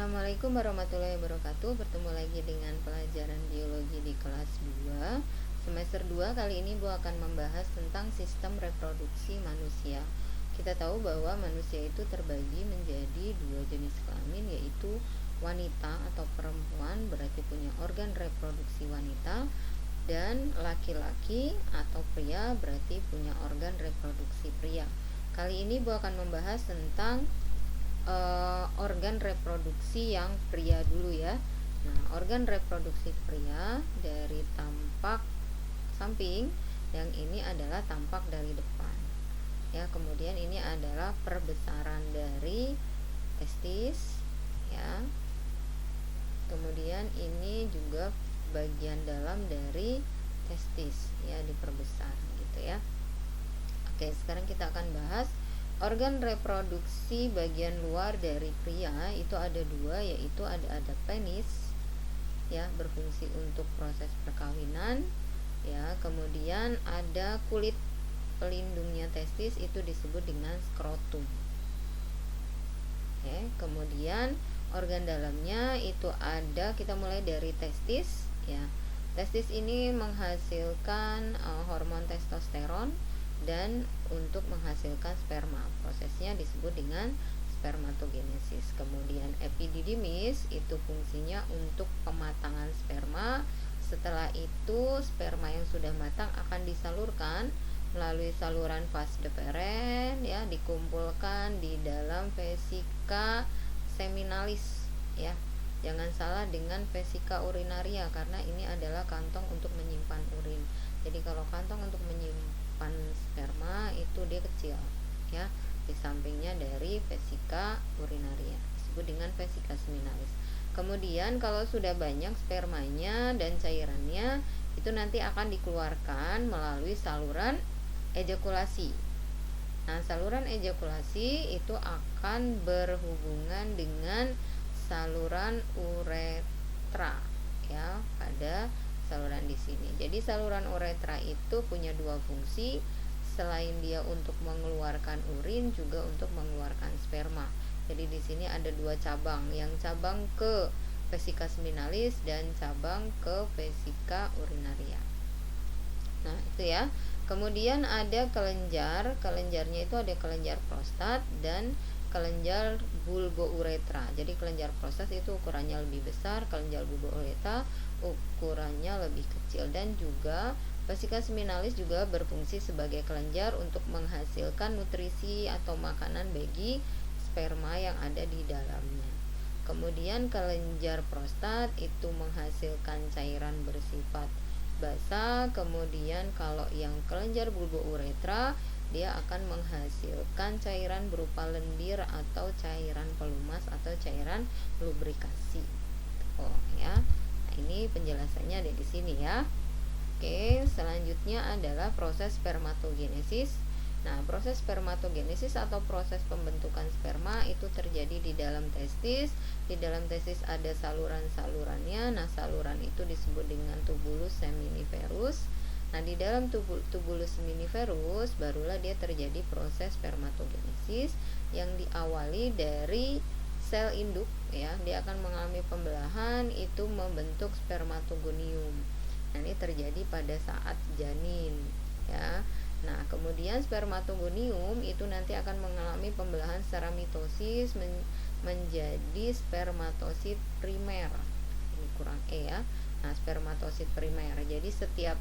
Assalamualaikum warahmatullahi wabarakatuh. Bertemu lagi dengan pelajaran biologi di kelas 2 semester 2. Kali ini Bu akan membahas tentang sistem reproduksi manusia. Kita tahu bahwa manusia itu terbagi menjadi dua jenis kelamin, yaitu wanita atau perempuan, berarti punya organ reproduksi wanita, dan laki-laki atau pria, berarti punya organ reproduksi pria. Kali ini Bu akan membahas tentang organ reproduksi yang pria dulu ya. Nah, organ reproduksi pria dari tampak samping, yang ini adalah tampak dari depan. Ya, kemudian ini adalah perbesaran dari testis ya. Kemudian ini juga bagian dalam dari testis ya, diperbesar gitu ya. Oke, sekarang kita akan bahas organ reproduksi bagian luar dari pria. Itu ada dua, yaitu ada penis ya, berfungsi untuk proses perkawinan ya. Kemudian ada kulit pelindungnya testis, itu disebut dengan skrotum. Oke, kemudian organ dalamnya itu ada, kita mulai dari testis ya. Testis ini menghasilkan hormon testosteron dan untuk menghasilkan sperma. Prosesnya disebut dengan spermatogenesis. Kemudian epididymis itu fungsinya untuk pematangan sperma. Setelah itu sperma yang sudah matang akan disalurkan melalui saluran vas deferens ya, dikumpulkan di dalam vesika seminalis ya. Jangan salah dengan vesika urinaria, karena ini adalah kantong untuk menyimpan urin. Jadi kalau kantong untuk menyimpan sperma itu dia kecil ya, di sampingnya dari vesika urinaria, disebut dengan vesika seminalis. Kemudian kalau sudah banyak spermanya dan cairannya, itu nanti akan dikeluarkan melalui saluran ejakulasi. Nah, saluran ejakulasi itu akan berhubungan dengan saluran uretra ya, pada saluran di sini. Jadi saluran uretra itu punya dua fungsi, selain dia untuk mengeluarkan urin, juga untuk mengeluarkan sperma. Jadi di sini ada dua cabang, yang cabang ke vesika seminalis dan cabang ke vesika urinaria. Nah, itu ya. Kemudian ada kelenjar, kelenjarnya itu ada kelenjar prostat dan kelenjar bulbouretra. Jadi kelenjar prostat itu ukurannya lebih besar, kelenjar bulbouretra ukurannya lebih kecil. Dan juga vesika seminalis juga berfungsi sebagai kelenjar untuk menghasilkan nutrisi atau makanan bagi sperma yang ada di dalamnya. Kemudian kelenjar prostat itu menghasilkan cairan bersifat basah. Kemudian kalau yang kelenjar bulbouretra, dia akan menghasilkan cairan berupa lendir atau cairan pelumas atau cairan lubrikasi. Oh ya. Nah, ini penjelasannya ada di sini ya. Oke, selanjutnya adalah proses spermatogenesis. Nah, proses spermatogenesis atau proses pembentukan sperma itu terjadi di dalam testis. Di dalam testis ada saluran-salurannya. Nah, saluran itu disebut dengan tubulus seminiferus. Nah, di dalam tubulus seminiferus barulah dia terjadi proses spermatogenesis yang diawali dari sel induk ya. Dia akan mengalami pembelahan, itu membentuk spermatogonium. Nah, ini terjadi pada saat janin ya. Nah, kemudian spermatogonium itu nanti akan mengalami pembelahan secara mitosis menjadi spermatosit primer. Ini kurang ya. Nah, spermatosit primer. Jadi setiap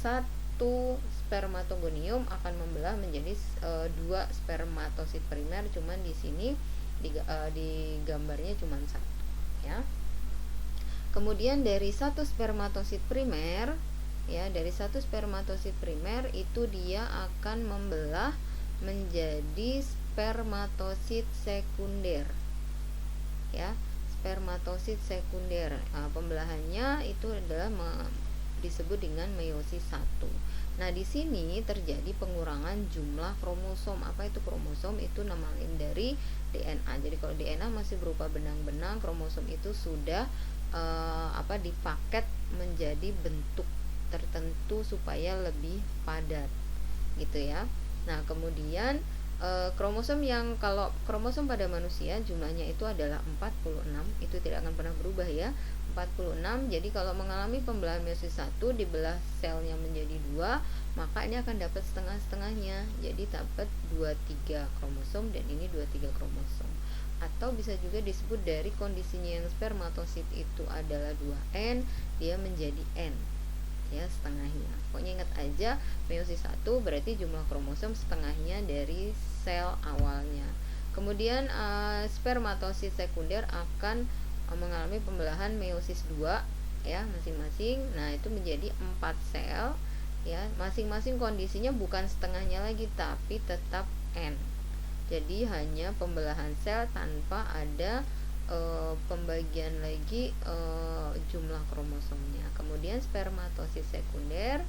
satu spermatogonium akan membelah menjadi dua spermatosit primer. Cuman di sini di gambarnya cuma satu ya. Kemudian dari satu spermatosit primer ya, dari satu spermatosit primer itu dia akan membelah menjadi spermatosit sekunder ya, spermatosit sekunder. Nah, pembelahannya itu adalah disebut dengan meiosis 1. Nah, di sini terjadi pengurangan jumlah kromosom. Apa itu kromosom? Itu nama lain dari DNA. Jadi kalau DNA masih berupa benang-benang, kromosom itu sudah dipaket menjadi bentuk tertentu supaya lebih padat gitu ya. Nah, kemudian Kromosom yang kalau kromosom pada manusia jumlahnya itu adalah 46, itu tidak akan pernah berubah ya, 46. Jadi kalau mengalami pembelahan meiosis 1 dibelah selnya menjadi 2, maka ini akan dapat setengah-setengahnya. Jadi dapat 23 kromosom dan ini 23 kromosom. Atau bisa juga disebut dari kondisinya yang spermatosit itu adalah 2N, dia menjadi N. Ya, setengahnya. Pokoknya ingat aja, meiosis 1 berarti jumlah kromosom setengahnya dari sel awalnya. Kemudian spermatosit sekunder akan mengalami pembelahan meiosis 2 ya, masing-masing. Nah, itu menjadi 4 sel ya. Masing-masing kondisinya bukan setengahnya lagi tapi tetap N. Jadi hanya pembelahan sel tanpa ada pembagian lagi jumlah kromosomnya. Kemudian spermatosit sekunder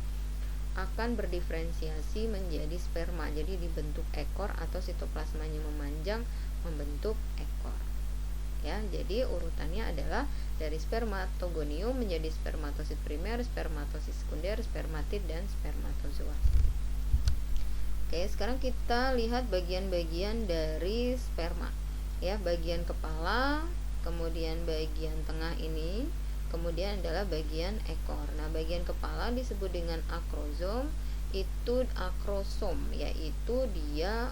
akan berdiferensiasi menjadi sperma. Jadi dibentuk ekor atau sitoplasmanya memanjang membentuk ekor. Ya, jadi urutannya adalah dari spermatogonium menjadi spermatosit primer, spermatosit sekunder, spermatid dan spermatozoa. Oke, sekarang kita lihat bagian-bagian dari sperma. Ya, bagian kepala, kemudian bagian tengah ini, kemudian adalah bagian ekor. Nah, bagian kepala disebut dengan akrozom. Itu akrosom, yaitu dia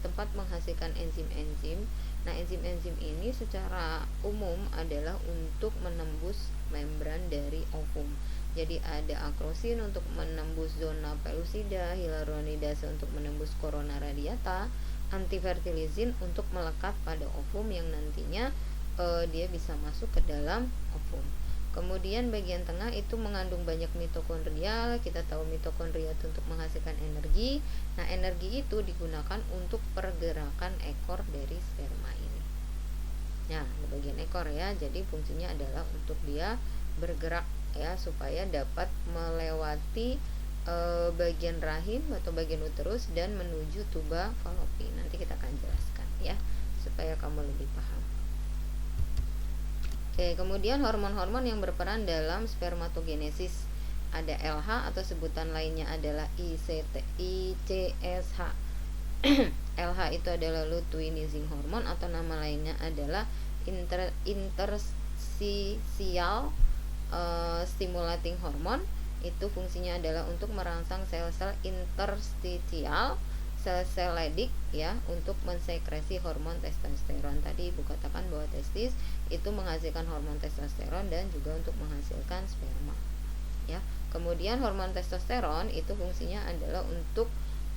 tempat menghasilkan enzim-enzim. Nah, enzim-enzim ini secara umum adalah untuk menembus membran dari ovum. Jadi ada akrosin untuk menembus zona pellucida, hyaluronidase untuk menembus corona radiata, antifertilizin untuk melekat pada ovum yang nantinya dia bisa masuk ke dalam ovum. Kemudian bagian tengah itu mengandung banyak mitokondria. Kita tahu mitokondria itu untuk menghasilkan energi. Nah, energi itu digunakan untuk pergerakan ekor dari sperma ini. Nah, di bagian ekor ya. Jadi fungsinya adalah untuk dia bergerak ya, supaya dapat melewati bagian rahim atau bagian uterus dan menuju tuba falopi. Nanti kita akan jelaskan ya, supaya kamu lebih paham. Oke, kemudian hormon-hormon yang berperan dalam spermatogenesis. Ada LH atau sebutan lainnya adalah ICSH. LH itu adalah luteinizing hormone atau nama lainnya adalah interstitial stimulating hormone. Itu fungsinya adalah untuk merangsang sel-sel interstitial, sel-sel Leydig ya, untuk mensekresi hormon testosteron. Tadi Ibu katakan bahwa testis itu menghasilkan hormon testosteron dan juga untuk menghasilkan sperma ya. Kemudian hormon testosteron itu fungsinya adalah untuk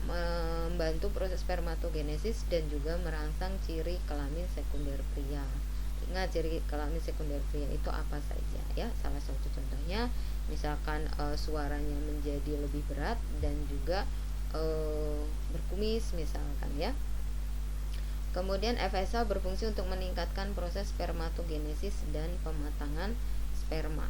membantu proses spermatogenesis dan juga merangsang ciri kelamin sekunder pria. Ingat, ciri kelamin sekunder pria itu apa saja ya? Salah satu contohnya misalkan suaranya menjadi lebih berat dan juga berkumis misalkan ya. Kemudian FSH berfungsi untuk meningkatkan proses spermatogenesis dan pematangan sperma.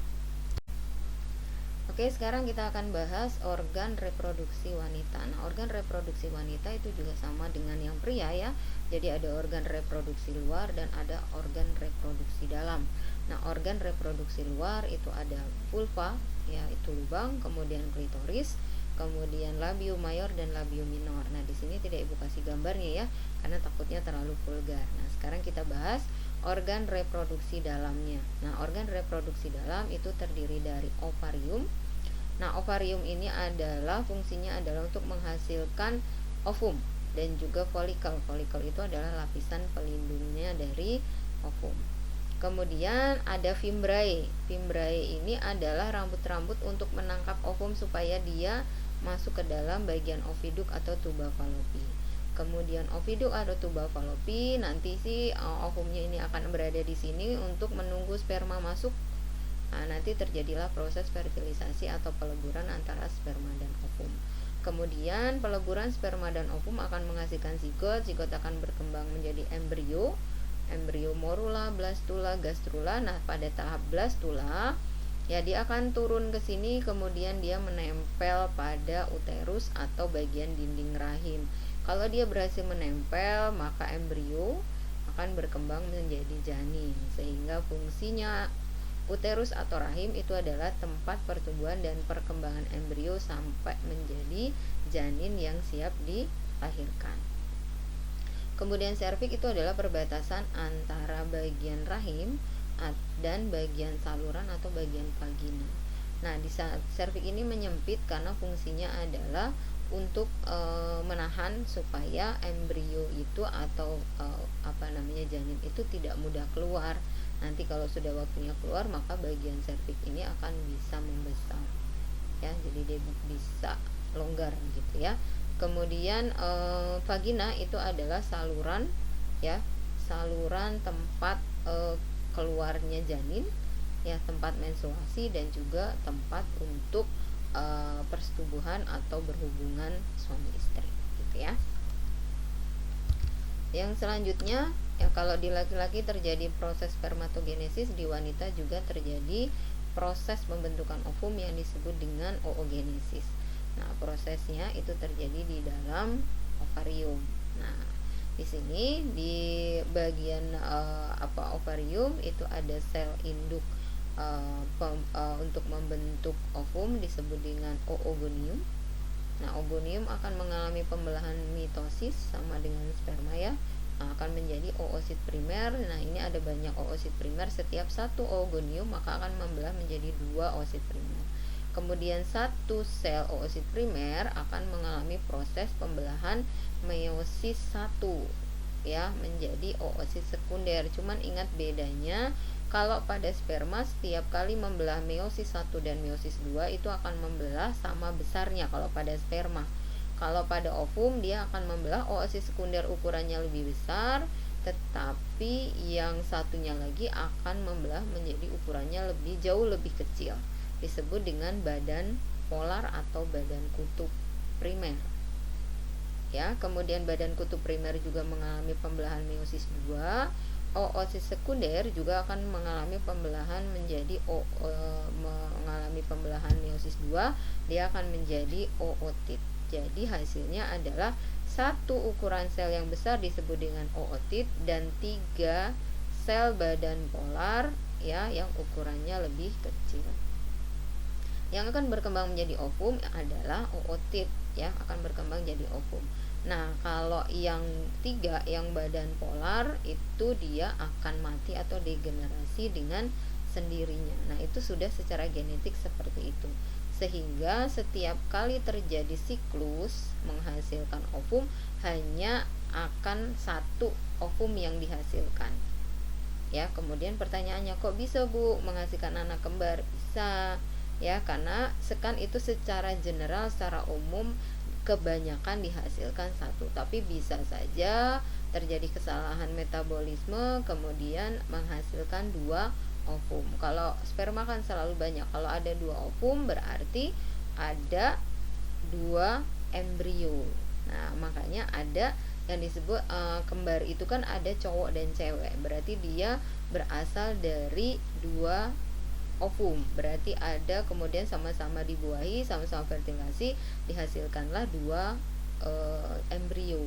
Oke, sekarang kita akan bahas organ reproduksi wanita. Nah, organ reproduksi wanita itu juga sama dengan yang pria ya. Jadi ada organ reproduksi luar dan ada organ reproduksi dalam. Nah, organ reproduksi luar itu ada vulva, ya itu lubang, kemudian klitoris, kemudian labium mayor dan labium minor. Nah, di sini tidak Ibu kasih gambarnya ya, karena takutnya terlalu vulgar. Nah, sekarang kita bahas organ reproduksi dalamnya. Nah, organ reproduksi dalam itu terdiri dari ovarium. Nah, ovarium ini adalah fungsinya adalah untuk menghasilkan ovum dan juga folikel. Folikel itu adalah lapisan pelindungnya dari ovum. Kemudian ada fimbriae. Fimbriae ini adalah rambut-rambut untuk menangkap ovum supaya dia masuk ke dalam bagian oviduk atau tuba falopi. Kemudian oviduk atau tuba falopi, nanti ovumnya ini akan berada di sini untuk menunggu sperma masuk. Nah, nanti terjadilah proses fertilisasi atau peleburan antara sperma dan ovum. Kemudian peleburan sperma dan ovum akan menghasilkan zigot. Zigot akan berkembang menjadi embrio. Embrio morula, blastula, gastrula. Nah, pada tahap blastula ya dia akan turun ke sini, kemudian dia menempel pada uterus atau bagian dinding rahim. Kalau dia berhasil menempel, maka embrio akan berkembang menjadi janin, sehingga fungsinya uterus atau rahim itu adalah tempat pertumbuhan dan perkembangan embrio sampai menjadi janin yang siap dilahirkan. Kemudian serviks itu adalah perbatasan antara bagian rahim dan bagian saluran atau bagian vagina. Nah, di saat serviks ini menyempit karena fungsinya adalah untuk menahan supaya embrio itu atau janin itu tidak mudah keluar. Nanti kalau sudah waktunya keluar, maka bagian serviks ini akan bisa membesar, ya. Jadi dia bisa longgar gitu ya. Kemudian vagina itu adalah saluran, ya, saluran tempat keluarnya janin, ya, tempat menstruasi dan juga tempat untuk persetubuhan atau berhubungan suami istri gitu ya. Yang selanjutnya, ya, kalau di laki-laki terjadi proses spermatogenesis, di wanita juga terjadi proses pembentukan ovum yang disebut dengan oogenesis. Nah, prosesnya itu terjadi di dalam ovarium. Nah, di sini di bagian ovarium itu ada sel induk untuk membentuk ovum disebut dengan oogonium. Nah, oogonium akan mengalami pembelahan mitosis sama dengan sperma, ya. Nah, akan menjadi oosit primer. Nah, ini ada banyak oosit primer. Setiap satu oogonium maka akan membelah menjadi 2 oosit primer. Kemudian satu sel oosit primer akan mengalami proses pembelahan meiosis 1, ya, menjadi oosit sekunder. Cuman ingat bedanya, kalau pada sperma setiap kali membelah meiosis 1 dan meiosis 2 itu akan membelah sama besarnya kalau pada sperma. Kalau pada ovum dia akan membelah oosit sekunder ukurannya lebih besar, tetapi yang satunya lagi akan membelah menjadi ukurannya jauh lebih kecil. Disebut dengan badan polar atau badan kutub primer. Ya, kemudian badan kutub primer juga mengalami pembelahan meiosis 2. Oosit sekunder juga akan mengalami pembelahan menjadi mengalami pembelahan meiosis 2, dia akan menjadi ootit. Jadi hasilnya adalah satu ukuran sel yang besar disebut dengan ootit dan 3 sel badan polar, ya, yang ukurannya lebih kecil. Yang akan berkembang menjadi ovum adalah ootit, ya, akan berkembang jadi ovum. Nah, kalau yang 3 yang badan polar itu dia akan mati atau degenerasi dengan sendirinya. Nah, itu sudah secara genetik seperti itu. Sehingga setiap kali terjadi siklus menghasilkan ovum hanya akan 1 ovum yang dihasilkan. Ya, kemudian pertanyaannya, kok bisa, Bu, menghasilkan anak kembar? Bisa, ya, karena itu secara general, secara umum kebanyakan dihasilkan 1, tapi bisa saja terjadi kesalahan metabolisme kemudian menghasilkan 2 ovum. Kalau sperma kan selalu banyak, kalau ada 2 ovum berarti ada 2 embrio. Nah, makanya ada yang disebut kembar itu kan ada cowok dan cewek, berarti dia berasal dari 2 ovum, berarti ada kemudian sama-sama dibuahi, sama-sama fertilasi, dihasilkanlah 2 embrio,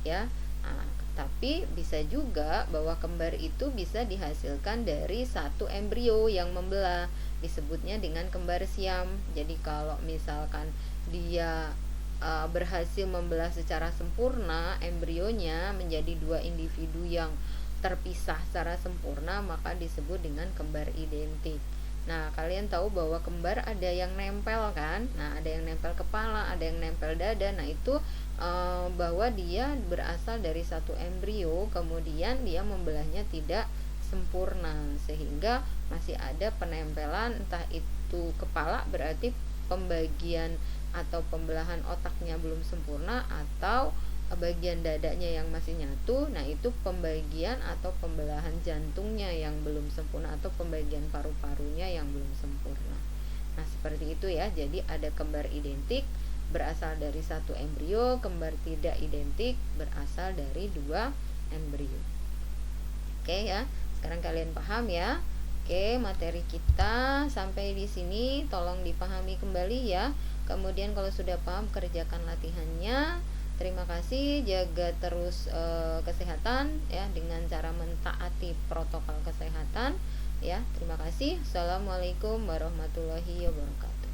ya. Nah, tapi bisa juga bahwa kembar itu bisa dihasilkan dari 1 embrio yang membelah, disebutnya dengan kembar siam. Jadi kalau misalkan dia berhasil membelah secara sempurna embrionya menjadi 2 individu yang terpisah secara sempurna, maka disebut dengan kembar identik. Nah, kalian tahu bahwa kembar ada yang nempel kan? Nah, ada yang nempel kepala, ada yang nempel dada. Nah, itu bahwa dia berasal dari 1 embrio, kemudian dia membelahnya tidak sempurna sehingga masih ada penempelan, entah itu kepala berarti pembagian atau pembelahan otaknya belum sempurna, atau bagian dadanya yang masih nyatu. Nah, itu pembagian atau pembelahan jantungnya yang belum sempurna atau pembagian paru-parunya yang belum sempurna. Nah, seperti itu ya. Jadi ada kembar identik berasal dari 1 embrio, kembar tidak identik berasal dari 2 embrio. Oke ya. Sekarang kalian paham ya. Oke, materi kita sampai di sini tolong dipahami kembali ya. Kemudian kalau sudah paham, kerjakan latihannya. Terima kasih, jaga terus kesehatan ya dengan cara mentaati protokol kesehatan ya. Terima kasih. Assalamualaikum warahmatullahi wabarakatuh.